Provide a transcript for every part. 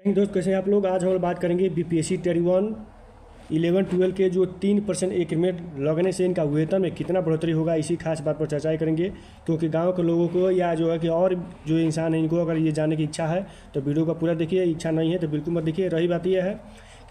दोस्त, कैसे हैं आप लोग। आज हम बात करेंगे बीपीएससी टेरी 1 11 12 के जो 3% इंक्रीमेंट लगने से इनका वेतन में कितना बढ़ोतरी होगा, इसी खास बात पर चर्चा करेंगे। क्योंकि गांव के लोगों को या जो है कि और जो इंसान है इनको अगर ये जानने की इच्छा है तो वीडियो का पूरा देखिए, इच्छा नहीं है तो बिल्कुल मत देखिए। रही बात यह है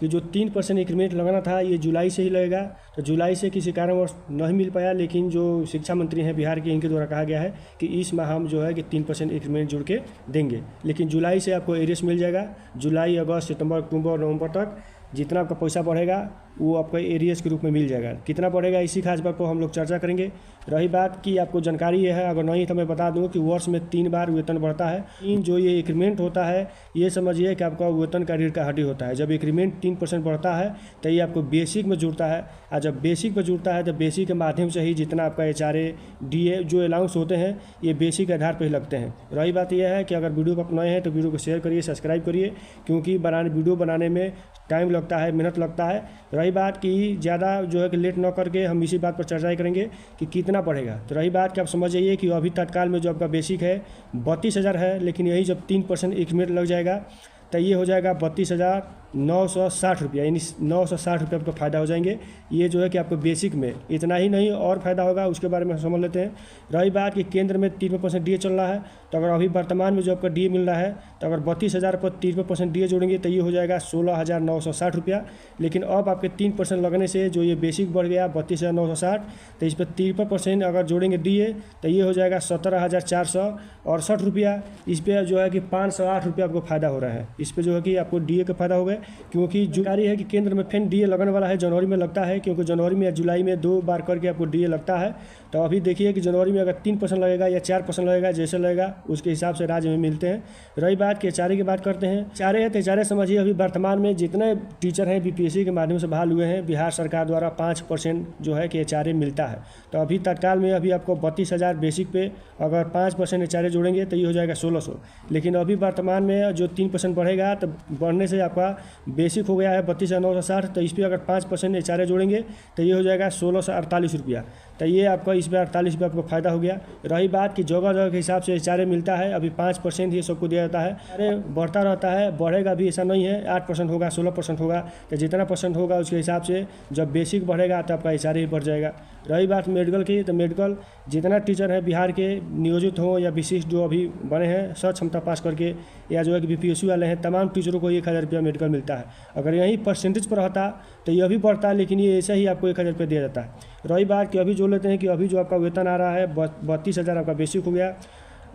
कि जो 3% इंक्रीमेंट लगना था ये जुलाई से ही लगेगा, तो जुलाई से किसी कारणवश नहीं मिल पाया। लेकिन जो शिक्षा मंत्री हैं बिहार के, इनके द्वारा कहा गया है कि इस माह हम जो है कि 3% इंक्रीमेंट जुड़ के देंगे। लेकिन जुलाई से आपको एरियर्स मिल जाएगा। जुलाई, अगस्त, सितंबर, अक्टूबर, नवंबर तक जितना आपका पैसा बढ़ेगा वो आपको एरियर्स के रूप में मिल जाएगा। कितना बढ़ेगा इसी खास बात को हम लोग चर्चा करेंगे। रही बात की आपको जानकारी ये है, अगर नहीं तो मैं बता दूं कि वर्ष में 3 बार वेतन बढ़ता है। जो ये इंक्रीमेंट होता है ये समझिए कि आपका वेतन का रीढ़ का हड्डी होता है। जब इंक्रीमेंट 3% बढ़ता है तो ये आपको बेसिक में जुड़ता है, और जब बेसिक में जुड़ता है तो बेसिक के माध्यम से ही जितना आपका HRA DA जो अलाउंस होते हैं ये बेसिक के आधार पर ही लगते हैं। रही बात यह है कि अगर वीडियो को नए हैं तो वीडियो को शेयर करिए, सब्सक्राइब करिए, क्योंकि वीडियो बनाने में टाइम लगता है, मेहनत लगता है। रही बात कि ज़्यादा जो है कि लेट न करके हम इसी बात पर चर्चा करेंगे कि कितना पड़ेगा। तो रही बात कि आप समझ जाइए कि अभी तत्काल में जो आपका बेसिक है 32,000 है, लेकिन यही जब 3% इंक्रीमेंट लग जाएगा तो ये हो जाएगा 32,960 रुपया, यानी 960 रुपये आपको फ़ायदा हो जाएंगे। ये जो है कि आपको बेसिक में इतना ही नहीं और फ़ायदा होगा, उसके बारे में समझ लेते हैं। रही बात कि केंद्र में 3% DA चल रहा है, तो अगर अभी वर्तमान में जो आपका DA मिल रहा है तो अगर 32,000 पर 3% DA जोड़ेंगे तो ये हो जाएगा 16,960 रुपया। लेकिन अब आपके 3% लगने से जो ये बेसिक बढ़ गया 32,960, तो इस पर 3% अगर जोड़ेंगे DA तो ये हो जाएगा 17,468 रुपया। इस पर जो है कि 508 रुपया आपको फ़ायदा हो रहा है। इस पे जो है कि आपको DA का फ़ायदा होगा, क्योंकि जानकारी है कि केंद्र में फिर DA लगने वाला है। जनवरी में लगता है, क्योंकि जनवरी में या जुलाई में 2 बार करके आपको DA लगता है। तो अभी देखिए कि जनवरी में अगर 3% लगेगा या 4% लगेगा, जैसे लगेगा उसके हिसाब से राज्य में मिलते हैं। रही बात कि HRA की बात करते हैं। HRA है तो HRA समझिए अभी वर्तमान में जितने टीचर हैं बीपीएससी के माध्यम से बहाल हुए हैं, बिहार सरकार द्वारा 5% जो है कि HRA मिलता है। तो अभी तत्काल में अभी आपको 32,000 बेसिक पे अगर 5% HRA जोड़ेंगे तो ये हो जाएगा 1600। लेकिन अभी वर्तमान में जो 3% बढ़ेगा तो बढ़ने से आपका बेसिक हो गया है 32,960, तो इस पर अगर 5% HRA जोड़ेंगे तो ये हो जाएगा 1648 रुपया। तो ये आपका इस पर 48 रुपये आपको फ़ायदा हो गया। रही बात कि जगह जगह के हिसाब से HRA मिलता है, अभी 5% ये सबको दिया जाता है। अरे बढ़ता रहता है, बढ़ेगा भी ऐसा नहीं है, 8% होगा, 16% होगा, तो जितना परसेंट होगा उसके हिसाब से जब बेसिक बढ़ेगा तो आपका HRA ही बढ़ जाएगा। रही बात मेडिकल की, तो मेडिकल जितना टीचर है बिहार के नियोजित हो या विशिष्ट जो अभी बने हैं सच क्षमता पास करके, या जो है कि बीपीएससी वाले हैं, तमाम टीचरों को 1,000 रुपया मेडिकल मिलता है। अगर यही परसेंटेज पर रहता तो ये भी बढ़ता, लेकिन ये ऐसा ही आपको 1,000 रुपया दिया जाता है। रही बात कि अभी जो लेते हैं कि अभी जो आपका वेतन आ रहा है 32,000 आपका बेसिक हो गया,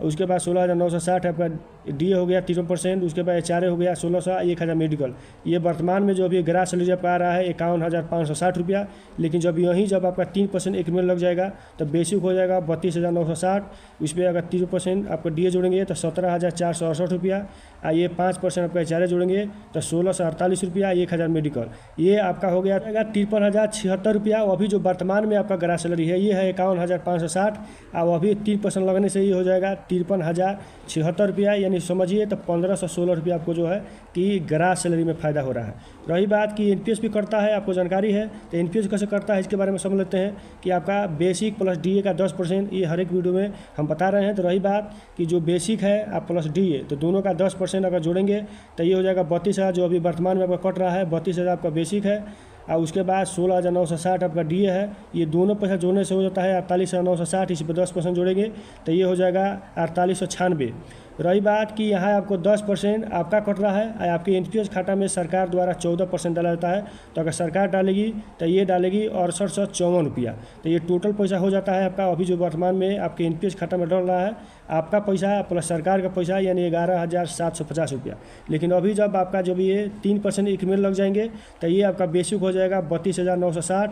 उसके बाद 16,960 आपका DA हो गया 3%, उसके बाद HRA हो गया 1600, 1,000 मेडिकल। ये वर्तमान में जो अभी ग्रास सैलरी आपका आ रहा है 51,560 रुपया। लेकिन जब आपका 3% इंक्रीमेंट लग जाएगा तो बेसिक हो जाएगा 32,960। उस पर अगर 3% आपको DA जोड़ेंगे तो 17,468 रुपया, और ये 5% आपका HRA जोड़ेंगे तो 1648 रुपया, 1,000 मेडिकल। ये आपका हो गया 53,076 रुपया। अभी जो वर्तमान में आपका ग्रास सैलरी है ये है 51,560, और अभी 3% लगने से ये हो जाएगा 53,076 रुपया, यानी समझिए तो 1,516 रुपया आपको जो है कि ग्रास सैलरी में फ़ायदा हो रहा है। रही बात कि NPS भी करता है, आपको जानकारी है। तो NPS कैसे करता है इसके बारे में समझ लेते हैं कि आपका बेसिक प्लस DA का 10%, ये हर एक वीडियो में हम बता रहे हैं। तो रही बात कि जो बेसिक है आप प्लस DA, तो दोनों का 10% अगर जोड़ेंगे तो ये हो जाएगा 32,000, जो अभी वर्तमान में आपका कट रहा है। 32,000 आपका बेसिक है, और उसके बाद 16,960 आपका DA है। ये दोनों पैसा जोड़ने से हो जाता है 48,960, इस पर 10% जोड़ेंगे तो ये हो जाएगा 4896। रही बात कि यहाँ आपको 10% आपका कट रहा है, और आपके NPS खाता में सरकार द्वारा 14% डाला जाता है। तो अगर सरकार डालेगी तो ये डालेगी 6854 रुपया। तो ये टोटल पैसा हो जाता है आपका अभी जो वर्तमान में आपके NPS खाता में डल रहा है, आपका पैसा प्लस सरकार का पैसा, यानी 11,750 रुपया। लेकिन अभी जब आपका जब ये 3% इंक्रीमेंट लग जाएंगे तो ये आपका बेसिक हो जाएगा 32,960,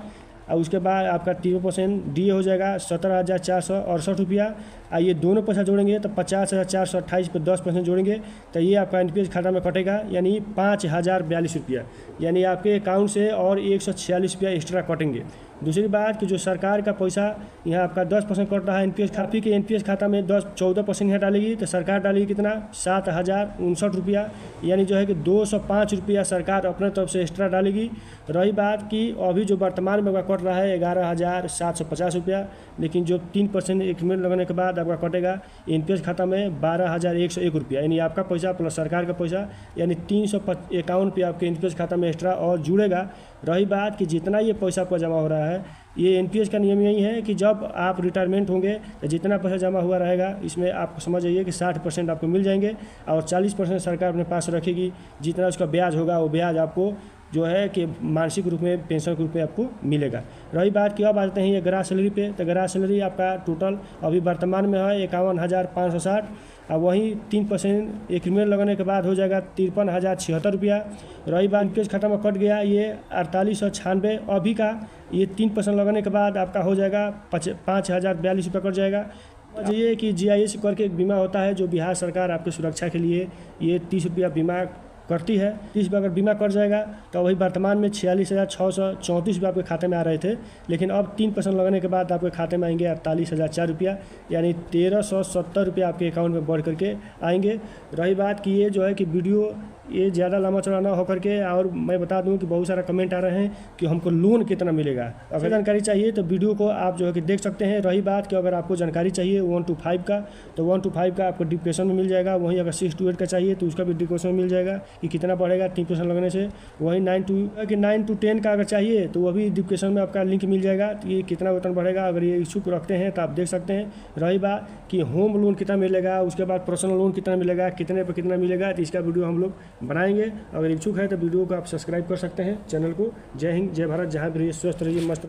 और उसके बाद आपका 3% DA हो जाएगा 17,468 रुपया, और ये दोनों पैसा जोड़ेंगे तो 50,428 पर 10% जोड़ेंगे तो ये आपका NPS खाता में कटेगा, यानी 5,042 रुपया, यानी आपके अकाउंट से और 146 रुपया एक्स्ट्रा कटेंगे। दूसरी बात कि जो सरकार का पैसा यहाँ आपका 10% कट रहा है NPS खाते के, NPS खाता में 14% यहाँ डालेगी तो सरकार डालेगी कितना 7,059 रुपया, यानी जो है कि 205 रुपया सरकार अपने तरफ से एक्स्ट्रा डालेगी। रही बात कि अभी जो वर्तमान में कट रहा है 11,750 रुपया, लेकिन जो 3% इंक्रीमेंट लगने के बाद बाद आपका कटेगा एनपीएस खाता में 12,101 रुपया, यानी आपका पैसा प्लस सरकार का पैसा, यानी 351 पे आपके एनपीएस खाता में एक्स्ट्रा और जुड़ेगा। रही बात कि जितना ये पैसा आपका जमा हो रहा है, ये एनपीएस का नियम यही है कि जब आप रिटायरमेंट होंगे तो जितना पैसा जमा हुआ रहेगा इसमें आप समझ जाइए कि 60% आपको मिल जाएंगे और 40% सरकार अपने पास रखेगी। जितना उसका ब्याज होगा वो ब्याज आपको जो है कि मानसिक रूप में पेंशन के रूप में आपको मिलेगा। रही बात कि अब आते हैं ये ग्रास सैलरी पे, तो ग्रास सैलरी आपका टोटल अभी वर्तमान में है 51,560 और वहीं 3% इंक्रीमेंट लगाने के बाद हो जाएगा 53,076 रुपया। रही बात एनपीएस खाता में कट गया ये 4896 अभी का, ये 3% लगाने के बाद आपका हो जाएगा 5,042 रुपया कट जाएगा। ये कि जीआईएस करके एक बीमा होता है जो बिहार सरकार आपकी सुरक्षा के लिए ये 30 रुपया बीमा करती है। 30 रुपया अगर बीमा कर जाएगा तो वही वर्तमान में 46,634 रुपये आपके खाते में आ रहे थे, लेकिन अब 3% लगाने के बाद आपके खाते में आएंगे 48,004 रुपया, यानी 1,370 रुपया आपके अकाउंट में बढ़ करके आएंगे। रही बात कि ये जो है कि वीडियो ये ज़्यादा लंबा चौड़ा ना होकर के, और मैं बता दूं कि बहुत सारा कमेंट आ रहे हैं कि हमको लोन कितना मिलेगा। अगर जानकारी चाहिए तो वीडियो को आप जो है कि देख सकते हैं। रही बात कि अगर आपको जानकारी चाहिए 1 to 5 का, तो 1 to 5 का आपको डिस्क्रिप्शन में मिल जाएगा। वहीं अगर 6 to 8 का चाहिए तो उसका भी डिस्क्रिप्शन में मिल जाएगा कि कितना बढ़ेगा 3% लगने से। वहीं 9 to 10 का अगर चाहिए तो वह भी डिस्क्रिप्शन में आपका लिंक मिल जाएगा कि ये कितना वेतन बढ़ेगा। अगर ये इच्छुक रखते हैं तो आप देख सकते हैं। रही बात कि होम लोन कितना मिलेगा, उसके बाद पर्सनल लोन कितना मिलेगा, कितने पर कितना मिलेगा, तो इसका वीडियो हम लोग बनाएंगे। अगर इच्छुक है तो वीडियो को आप सब्सक्राइब कर सकते हैं चैनल को। जय हिंद, जय भारत, जहाँ भी रहिए स्वस्थ रहिए, मस्त